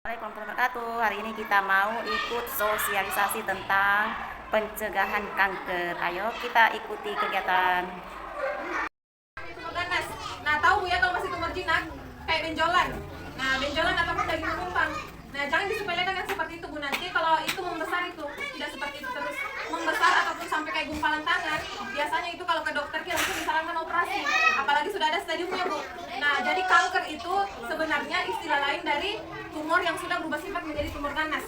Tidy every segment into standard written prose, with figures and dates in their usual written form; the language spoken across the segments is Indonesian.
Assalamualaikum warahmatullahi wabarakatuh. Hari ini kita mau ikut sosialisasi tentang pencegahan kanker. Ayo kita ikuti kegiatan. Ganas. Nah, tahu ya kalau masih tumor jinak kayak benjolan. Nah, benjolan ataupun daging menumpang. Nah, jangan disepelekan yang seperti itu Bu. Nanti kalau itu membesar itu tidak seperti itu terus membesar ataupun sampai kayak gumpalan tangan. Biasanya itu kalau ke dokter kita langsung disarankan operasi. Apalagi sudah ada stadiumnya Bu. Nah, jadi kanker itu sebenarnya istilah lain dari tumor yang sudah berubah sifat menjadi tumor ganas.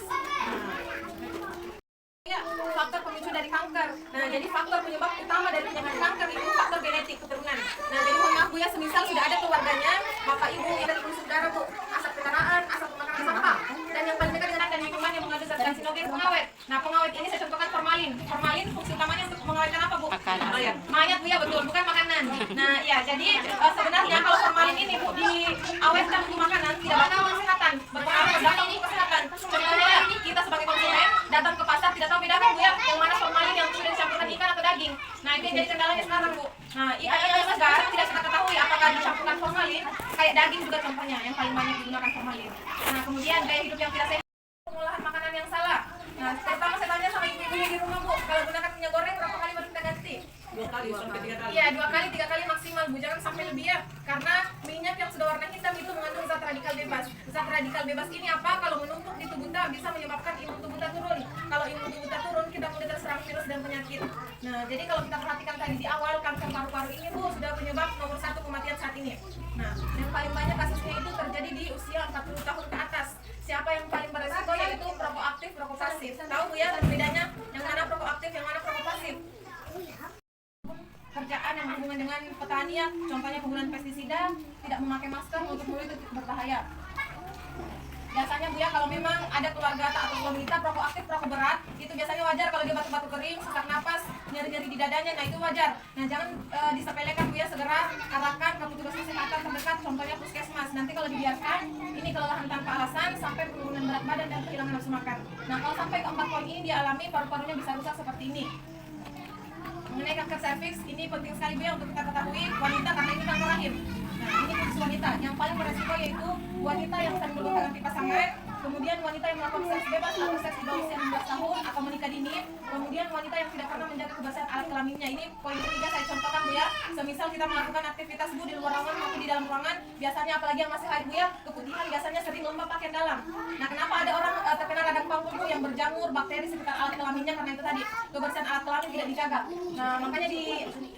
Ya, faktor pemicu dari kanker. Nah, jadi faktor penyebab utama dari penyakit kanker itu faktor genetik keturunan. Nah, jadi mohon maaf Bu ya, semisal sudah ada keluarganya, bapak ibu yang dari polusi udara Bu, asap kendaraan, asap pembakaran sampah, dan yang paling dekat dengan lingkungan yang mengandung zat karsinogen pengawet. Nah, pengawet ini saya contohkan formalin. Formalin fungsi utamanya untuk mengawetkan apa Bu? Makanan. Mayat Bu ya, betul, bukan makanan. Nah, ya, jadi sebenarnya kalau formalin ini Bu diawetkan untuk makanan tidak bakal kesehatan, berpengaruh berdampak untuk kesehatan. Contohnya kita sebagai konsumen datang ke pasar tidak tahu bedakan Bu ya, yang mana formalin yang sudah dicampurkan ikan atau daging. Nah, itu yang jadi kendalanya sekarang Bu. Nah, ikan yang segar tidak kita ketahui apakah dicampurkan formalin, kayak daging juga contohnya yang paling banyak digunakan formalin. Nah, kemudian gaya hidup yang tidak sehat, pengolahan makanan yang salah. Nah, pertama saya tanya sama ibu-ibu di rumah Bu, kalau gunakan minyak goreng berapa kali baru kita ganti? 2 kali sampai 3 kali. Iya, 2 kali 3 kali maksimal Bu, jangan sampai lebih ya. Karena minyak yang sudah warna hitam itu mengandung zat radikal bebas. Zat radikal bebas ini apa? Kalau menumpuk di tubuh kita bisa menyebabkan imun tubuh kita turun. Kalau imun tubuh kita turun, kita mudah terserang virus dan penyakit. Nah, jadi kalau kita perhatikan tadi di awal, kanker paru-paru ini Bu sudah penyebab nomor 1 kematian saat ini. Nah, yang paling banyak kasusnya itu terjadi di usia 40 tahun ke atas. Siapa yang paling beresiko yaitu perokok aktif, perokok pasif. Tahu Bu ya bedanya yang mana perokok aktif, yang mana perokok pasif? Kerjaan yang berhubungan dengan petani ya, contohnya penggunaan pestisida, tidak memakai masker untuk mulut itu berbahaya. Biasanya Bu ya, kalau memang ada keluarga atau wanita perokok aktif, perokok berat, itu biasanya wajar kalau dia batuk-batuk kering, sesak napas, nyeri-nyeri di dadanya, nah itu wajar. Nah, jangan disepelekan Bu ya, segera arahkan ke petugas kesehatan terdekat, contohnya puskesmas. Nanti kalau dibiarkan, ini kelelahan tanpa alasan sampai penurunan berat badan dan kehilangan nafsu makan. Nah, kalau sampai ke 4 poin ini dialami, paru-parunya bisa rusak seperti ini. Mengenai kanker serviks, ini penting sekali Bu ya untuk kita ketahui wanita karena ini kanker rahim. Nah, ini khusus wanita. Yang paling beresiko yaitu wanita yang sedang berhubungan pasangan, kemudian wanita yang melakukan seks bebas atau seks di bawah usia 16 tahun atau menikah dini, kemudian wanita yang tidak pernah menjaga kebersihan alat kelaminnya. Ini poin ketiga saya contohkan Bu ya. Semisal kita melakukan aktivitas Bu di luar ruangan maupun di dalam ruangan, biasanya apalagi yang masih haid Bu ya, keputihan biasanya sering lembab pakaian dalam. Nah, kenapa ada orang terkena radang pankung Bu yang berjamur bakteri sekitar alat kelaminnya? Karena itu tadi kebersihan alat kelamin tidak dijaga. Nah, makanya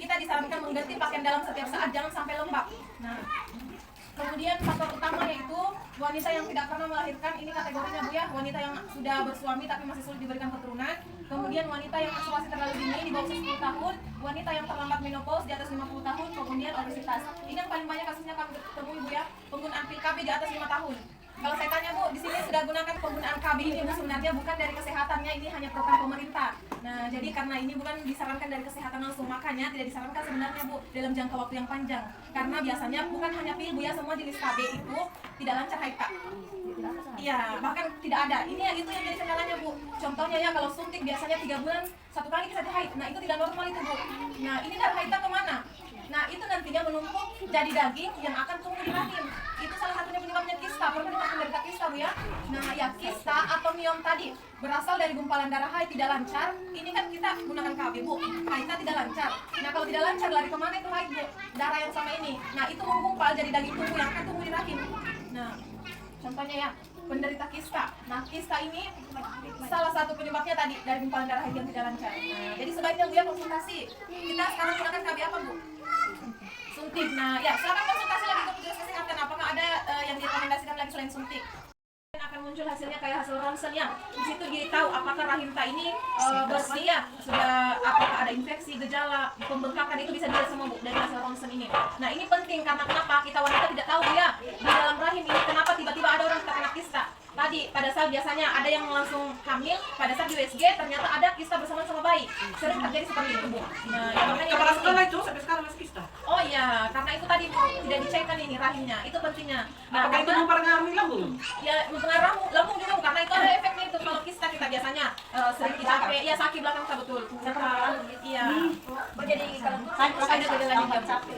kita disarankan mengganti pakaian dalam setiap saat, jangan sampai lembab. Nah, kemudian faktor utama yaitu wanita yang tidak pernah melahirkan, ini kategorinya Bu ya, wanita yang sudah bersuami tapi masih sulit diberikan keturunan, kemudian wanita yang menstruasi terlalu dini di bawah usia 10 tahun, wanita yang terlambat menopause di atas 50 tahun, kemudian obesitas. Ini yang paling banyak kasusnya kami temui Bu ya, penggunaan pil KB di atas 5 tahun. Kalau saya tanya Bu, di sini sudah gunakan penggunaan KB ini Bu, sebenarnya bukan dari kesehatannya, ini hanya program pemerintah. Nah, jadi karena ini bukan disarankan dari kesehatan langsung, makanya tidak disarankan sebenarnya Bu dalam jangka waktu yang panjang. Karena biasanya bukan hanya pil Bu ya, semua jenis KB itu tidak lancar haid Kak. Iya, bahkan tidak ada. Ini itu yang jadi kendalanya Bu. Contohnya ya, kalau suntik biasanya 3 bulan 1 kali bisa haid. Nah, itu tidak normal itu Bu. Nah, ini darah haidnya kemana? Nah, itu nantinya menumpuk jadi daging yang akan tumbuh di rahim. Itu salah satunya penyebabnya kista. Pernah dengar penderita kista Bu ya? Nah, ya kista atau miom tadi berasal dari gumpalan darah haid tidak lancar. Ini kan kita gunakan KB Bu, haidnya tidak lancar. Nah, kalau tidak lancar lari kemana itu haid Bu? Darah yang sama ini. Nah, itu menggumpal jadi daging tumbuh yang akan tumbuh di rahim. Nah, contohnya ya, penderita kista. Nah, kista ini salah satu penyebabnya tadi dari gumpalan darah haid yang tidak lancar. Nah, jadi sebaiknya Bu ya konsultasi. Kita sekarang gunakan KB apa Bu? Suntik. Nah, ya silakan konsultasi lagi ke petugas kesehatan. Apakah ada yang direkomendasikan lagi selain suntik? Akan muncul hasilnya kayak hasil ronsen ya. Di situ dia tahu apakah rahim kita ini bersih ya, sudah apakah ada infeksi, gejala, pembengkakan, itu bisa dilihat semua Bu dari hasil ronsen ini. Nah, ini penting karena kenapa kita wanita tidak tahu ya di dalam rahim ini kenapa tiba-tiba ada orang terkena kista. Tadi pada saat biasanya ada yang langsung hamil, pada saat di USG ternyata ada kista bersama-sama bayi. Sering terjadi seperti itu Bu. Nah, ya, makanya Kepala sekolah itu sampai sekarang masih kista. oh iya, karena itu tadi Bu tidak dicekkan ini rahimnya, itu pentingnya. Nah, Apakah itu mempengaruhi lambung? Ya, mempengaruhi lambung juga Bu, karena itu ada efeknya itu. Kalau kista kita biasanya sering capek, ya sakit belakang kita betul. Iya. Jadi kalau ada gejalanya capek.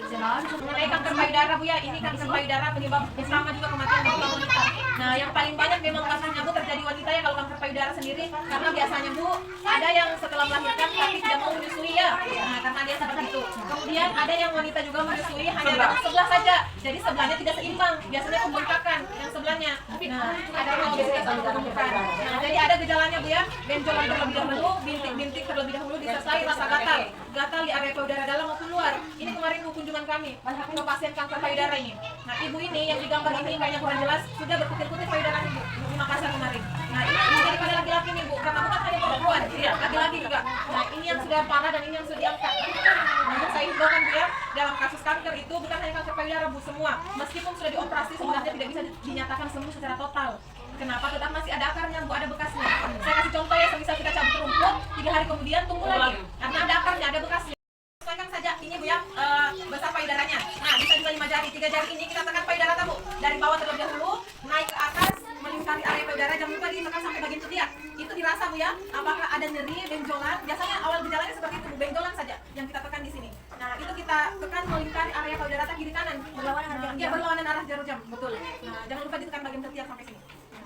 Mengenai kanker payudara Bu ya, ini kanker payudara penyebab utama juga kematian dari wanita. Nah, yang paling banyak memang kasusnya Bu terjadi wanita ya kalau kanker payudara sendiri, karena biasanya Bu ada yang setelah melahirkan tapi tidak mau menyusui ya. Nah, karena dia seperti itu. Kemudian ada yang wanita juga menyusui hanya dengan sebelah saja. Jadi sebelahnya tidak seimbang, biasanya pembengkakan yang sebelahnya. Nah, ada yang obesitas atau pembengkakan. Nah, jadi ada gejalanya Bu ya, benjolan terlebih dahulu, bintik-bintik terlebih dahulu disertai rasa gatal. Gatal di area payudara dalam maupun luar. Ini kemarin Bu kunjungan kami ke pasien kanker payudara ini. Nah, ibu ini yang digambar ini kayaknya kurang jelas, sudah berputih-putih payudaranya Bu di Makassar kemarin. Nah, ini terjadi pada laki-laki nih Bu, karena bukan hanya perempuan, laki-laki juga. Nah, ini yang sudah parah dan ini yang sudah diangkat. Namun saya himbaukan Bu ya, dalam kasus kanker itu bukan hanya kanker payudara Bu semua. Meskipun sudah dioperasi sebenarnya tidak bisa dinyatakan sembuh secara total. Kenapa? Tetap masih ada akarnya Bu, ada bekasnya. Saya kasih contoh ya, semisal kita cabut rumput, 3 hari kemudian tumbuh lagi. Karena ada akarnya, ada bekasnya. Sesuaikan saja ini Bu ya, besar payudaranya. Nah, bisa juga 5 jari, 3 jari ini kita tekan payudara Bu. Dari bawah terlebih dahulu, naik ke atas, melingkari area payudara, jangan lupa ditekan sampai bagian ketiak. Itu dirasa Bu ya, apakah ada nyeri, benjolan. Biasanya awal gejalanya seperti itu Bu, benjolan saja yang kita tekan di sini. Nah, itu kita tekan melingkari area payudara kiri kanan, berlawanan arah jarum jam, betul. Nah, jangan lupa ditekan bagian ketiak sampai sini.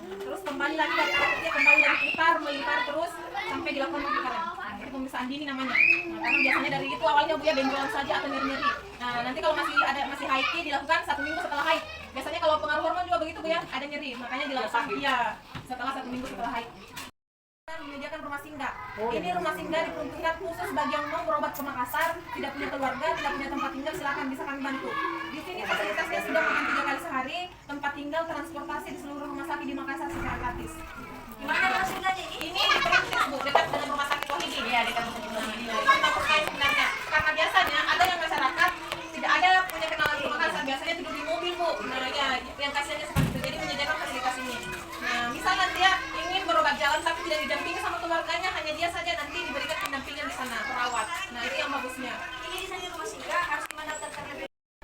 Terus kembali lagi dari arah ketiak, kembali lagi putar, melingkar terus sampai dilakukan pembengkakan. Itu pemeriksaan dini namanya. Nah, karena biasanya dari itu awalnya Bu ya benjolan saja atau nyeri-nyeri. Nah, nanti kalau masih haid dilakukan 1 minggu setelah haid. Biasanya kalau pengaruh hormon juga begitu Bu ya, ada nyeri. Makanya dilakukan setelah 1 minggu setelah haid. Menyediakan rumah singgah. Ini rumah singgah diperuntukkan khusus bagi yang mau berobat ke Makassar, tidak punya keluarga, tidak punya tempat tinggal, silakan bisa kami bantu. Di sini fasilitasnya sudah makan 3 kali sehari, tempat tinggal, transportasi di seluruh rumah sakit di Makassar secara gratis. Gimana rumah singgahnya ini? Ini di Perintis Bu, dekat dengan rumah sakit Wahidi. Iya, dekat rumah sakit Wahidi. Itu terkait sebenarnya. Karena biasanya ada yang masyarakat tidak ada punya kenalan ke Makassar, biasanya tidur di mobil Bu. Nah ya, yang kasihannya seperti itu. Jadi menyediakan fasilitas ini. Nah, misalnya dia ingin berobat jalan tapi tidak didampingi sama keluarganya, hanya dia saja nanti diberikan pendampingan di sana, perawat. Nah, itu yang bagusnya. Ini di sana rumah singgah harus mendaftarkan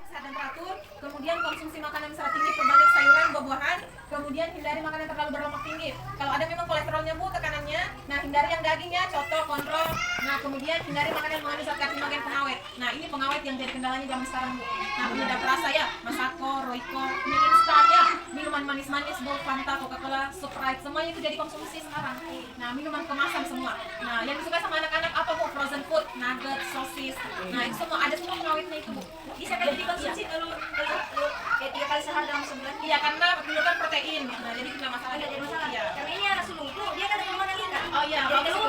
sehat dan teratur, kemudian konsumsi makanan serat tinggi, perbanyak sayuran, buah-buahan, kemudian hindari makanan yang terlalu berlemak tinggi. Kalau ada memang kolesterolnya Bu, tekanannya, nah hindari yang dagingnya, coto, kontrol. Nah, kemudian hindari makanan yang mengandung zat karbon pengawet. Nah, ini pengawet yang jadi kendalanya zaman sekarang Bu. Nah, penyedap rasa ya, Masako, Royco, mie instan ya, minuman manis-manis, Fanta, Coca-Cola, Sprite, semuanya itu jadi konsumsi sekarang. Nah, minuman kemasan semua. Nah, yang disukai sama anak-anak apa Bu? Frozen food, nugget, sosis. Nah, itu semua ada semua pengawetnya itu Bu. Bisa kayak dikonsumsi kalau kayak 3 kali sehari dalam sebulan. Iya, karena mengandung protein. Nah, jadi tidak masalah. Tidak jadi masalah. Iya. Karena ini anak sulung itu dia kan ada kandungan ikan. Oh iya,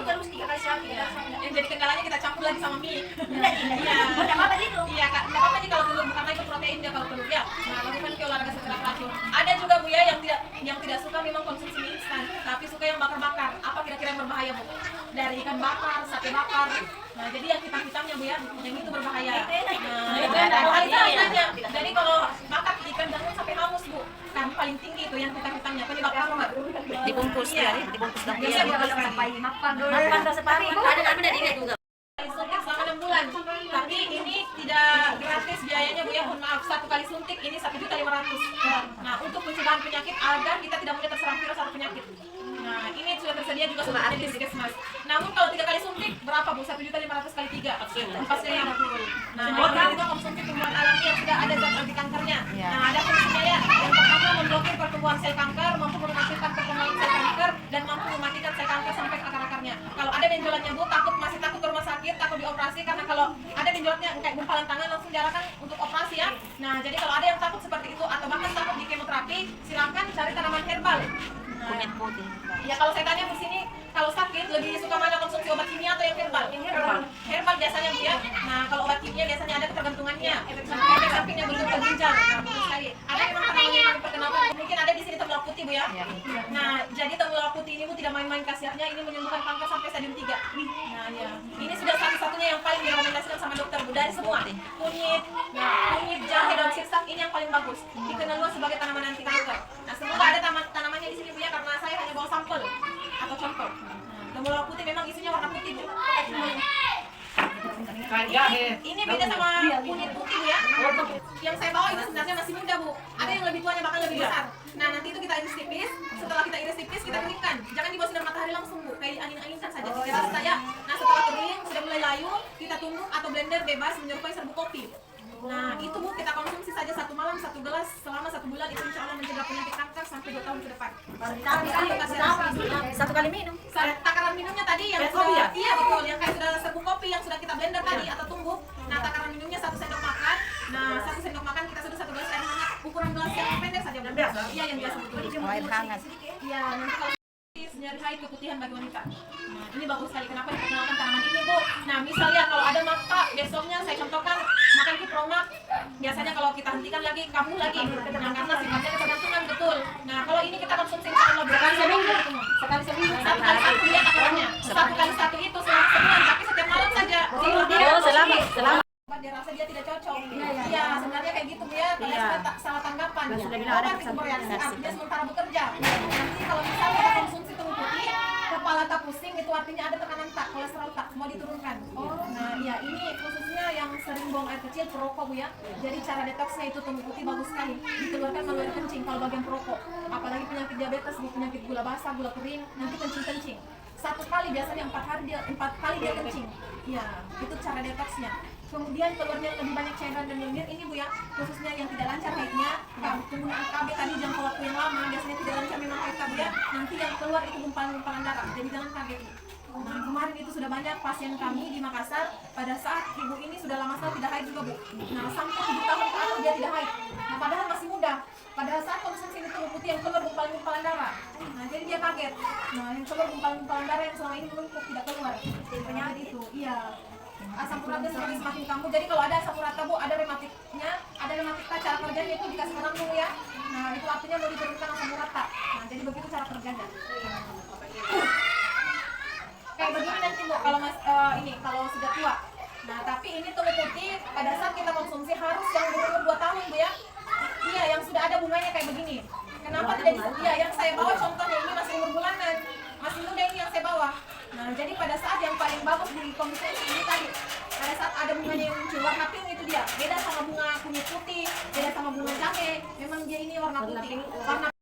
terus 3 kali sehari. Iya. Yang jadi kendalanya kita campur lagi sama mie. Iya. Enggak apa-apa gitu. Iya, Kak. Enggak apa-apa kalau telur karena itu protein dia kalau telur ya. Nah, lakukan ke olahraga secara teratur. Ada juga Bu ya yang tidak suka memang konsumsi mie instan, tapi suka yang bakar-bakar. Apa kira-kira yang berbahaya Bu? Dari ikan bakar, sate bakar. Nah, jadi yang hitam-hitamnya Bu ya, yang itu berbahaya. Nah, itu ada. Jadi kalau bakar ikan jangan sampai hangus Bu. Kan paling tinggi itu yang hitam-hitamnya penyebab kanker. Dibungkus ya, dibungkus daun. Iya, sampai makan dulu. Tapi ada dari ini juga. Suntik selama 6 bulan. Tapi ini tidak gratis biayanya Bu ya, mohon maaf. 1 kali suntik ini 1.500.000. Nah, untuk pencegahan penyakit agar kita tidak mudah terserang virus atau penyakit. Nah, ini sudah tersedia juga suntiknya di Puskesmas. Namun kalau 3 kali suntik berapa Bu? 1.500.000 kali 3. Pastinya yang betul. Nah, ini juga konsumsi tumbuhan alami yang sudah ada zat anti kankernya. Nah, ada fungsinya ya. Yang pertama memblokir pertumbuhan sel kanker, mampu menghasilkan perkembangan sel kanker dan mampu mematikan sel kanker sampai ke akar-akarnya. Kalau ada benjolannya Bu, masih takut ke rumah sakit, takut dioperasi karena kalau ada benjolannya kayak gumpalan tangan langsung diarahkan untuk operasi ya. Nah, jadi kalau ada yang takut seperti itu atau bahkan takut di kemoterapi, silakan cari tanaman herbal. Kunyit putih. Ya kalau saya tanya di sini kalau sakit lebih suka mana konsumsi obat kimia atau yang herbal? Yang herbal. Herbal biasanya Bu ya. Nah, kalau obat kimia biasanya ada ketergantungannya. Efek sampingnya berujung ke ginjal. Nah, betul sekali. Ada memang tanaman yang diperkenalkan. Mungkin ada di sini temulawak putih Bu ya. Nah, jadi temulawak putih ini Bu tidak main-main khasiatnya, ini menyembuhkan kanker sampai stadium 3. Nah, ya. Ini sudah satu-satunya yang paling direkomendasikan sama dokter Bu dari semua. Kunyit, jahe, daun sirsak ini yang paling bagus. Dikenal luas sebagai tanaman anti kanker. Nah, semoga ada tanamannya di sini Bu ya, karena saya hanya bawa sampel atau contoh. Temulawak putih memang isinya warna putih Bu. Ini beda sama kunyit putih Bu ya. Yang saya bawa ini sebenarnya masih muda Bu. Ada yang lebih tuanya bahkan lebih besar. Nah, nanti itu kita iris tipis. Setelah kita iris tipis kita keringkan. Jangan dibawa sinar matahari langsung Bu. Kayak angin-anginkan saja dikira ya. Nah, setelah kering sudah mulai layu, kita tumbuk atau blender bebas menyerupai serbuk kopi. Nah, itu Bu kita konsumsi saja 1 malam 1 gelas selama 1 bulan, itu insya Allah mencegah penyakit kanker sampai 2 tahun ke depan. Satu kali minum. Takaran minumnya tadi yang Kayak kopi ya? iya betul, yang kayak sudah serbuk kopi yang sudah kita blender tadi atau tumbuk. Nah, takaran minumnya 1 sendok makan. Nah, 1 sendok makan kita sudah 1 gelas air hangat. Ukuran gelas yang pendek saja, Bu. biasa? Iya, yang biasa betul. Air hangat. Iya, nanti kalau nyari haid keputihan bagi wanita. Nah, ini bagus sekali. Kenapa diperkenalkan tanaman ini, Bu? Nah, misalnya kalau ada maka besoknya saya contohkan makan kipromak. Biasanya kalau kita hentikan lagi, kambuh lagi. Nah, karena sifatnya ketergantungan betul. Nah, kalau ini kita konsumsi insya Allah sekali seminggu. Sekali seminggu. Satu kali satu ya takarannya. Satu kali satu itu selama sebulan, tapi setiap malam saja. Oh, selama. Dia rasa dia tidak cocok. Iya, sebenarnya kayak gitu Bu ya. Kalian sudah tak salah tanggapan. sudah bilang ada Obat itu bereaksi, artinya sementara bekerja. Nanti kalau misalnya kita konsumsi tumbuh putih, kepala tak pusing, itu artinya ada tekanan tak, kolesterol tak, mau diturunkan. Nah, iya ini khususnya yang sering buang air kecil, perokok Bu ya. Jadi cara detoksnya itu tumbuh putih bagus sekali. Dikeluarkan melalui air kencing kalau bagian perokok. Apalagi penyakit diabetes, penyakit gula basah, gula kering, nanti kencing-kencing. 1 kali biasanya 4 kali dia kencing. Iya, itu cara detoksnya. Kemudian keluarnya lebih banyak cairan dan lendir ini Bu ya, khususnya yang tidak lancar haidnya, penggunaan KB tadi jangka waktu yang lama, biasanya tidak lancar memang haid KB ya, nanti yang keluar itu gumpalan-gumpalan darah, jadi jangan kaget. Nah, kemarin itu sudah banyak pasien kami di Makassar, pada saat ibu ini sudah lama sekali tidak haid juga Bu. Nah, sampai 7 tahun ke atas dia tidak haid. Nah, padahal masih muda. Pada saat konsumsi ini tumbuh putih yang keluar gumpalan-gumpalan darah. Nah, jadi dia kaget. Nah, yang keluar gumpalan-gumpalan darah yang selama ini menumpuk tidak keluar. Penyakit itu, iya. Asam uratnya semakin kambuh. Jadi kalau ada asam urat Bu, ada rematiknya, ada rematika, cara kerjanya itu dikasih orang dulu ya. Nah, itu artinya mau diturunkan asam urat tak. Nah, jadi begitu cara kerjanya. Kayak begini nanti Bu, kalau ini kalau sudah tua. Nah, tapi ini tumbuh putih pada saat kita konsumsi harus yang berumur 2 tahun Bu ya. Iya, yang sudah ada bunganya kayak begini. Kenapa tidak iya, yang saya bawa contohnya ini masih umur bulanan. Masih muda ini yang saya bawa. Nah, jadi pada saat yang paling bagus di konsumsi ini tadi, pada saat ada bunganya yang muncul warna pink itu dia. Beda sama bunga kunyit putih, beda sama bunga jahe. Memang dia ini warna putih. Warna